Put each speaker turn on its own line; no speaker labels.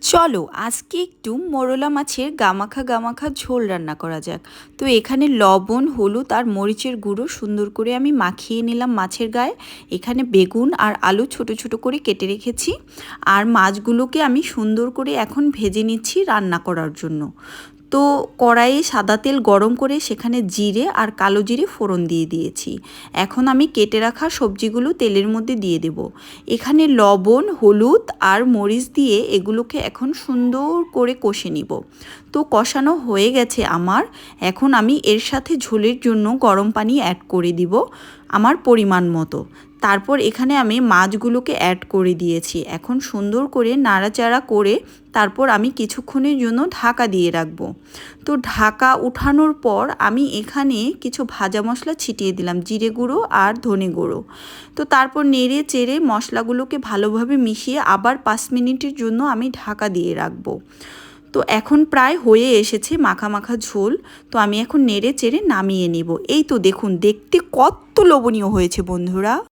চলো আজকে একটু মোরলা মাছের গামাখা গামাখা ঝোল রান্না করা যাক। তো এখানে লবণ, হলুদ আর মরিচের গুঁড়ো সুন্দর করে আমি মাখিয়ে নিলাম মাছের গায়ে। এখানে বেগুন আর আলু ছোট ছোট করে কেটে রেখেছি। আর মাছগুলোকে আমি সুন্দর করে এখন ভেজে নিচ্ছি রান্না করার জন্য। তো কড়াইয়ে সাদা তেল গরম করে সেখানে জিরে আর কালো জিরে ফোড়ন দিয়ে দিয়েছি। এখন আমি কেটে রাখা সবজিগুলো তেলের মধ্যে দিয়ে দেব। এখানে লবণ, হলুদ আর মরিচ দিয়ে এগুলোকে এখন সুন্দর করে কষে নিব। তো কষানো হয়ে গেছে আমার। এখন আমি এর সাথে ঝোলের জন্য গরম পানি অ্যাড করে দিব আমার পরিমাণ মতো। তারপর এখানে আমি মাছগুলোকে অ্যাড করে দিয়েছি। এখন সুন্দর করে নাড়াচাড়া করে তারপর আমি কিছুক্ষণের জন্য ঢাকা দিয়ে রাখবো। তো ঢাকা উঠানোর পর আমি এখানে কিছু ভাজা মশলা ছিটিয়ে দিলাম, জিরে গুঁড়ো আর ধনে গুঁড়ো। তো তারপর নেড়ে চেড়ে মশলাগুলোকে ভালোভাবে মিশিয়ে আবার 5 মিনিটের জন্য আমি ঢাকা দিয়ে রাখবো। তো এখন প্রায় হয়ে এসেছে মাখা মাখা ঝোল। তো আমি এখন নেড়ে চেড়ে নামিয়ে নিব। এই তো দেখুন, দেখতে কত লোভনীয় হয়েছে বন্ধুরা।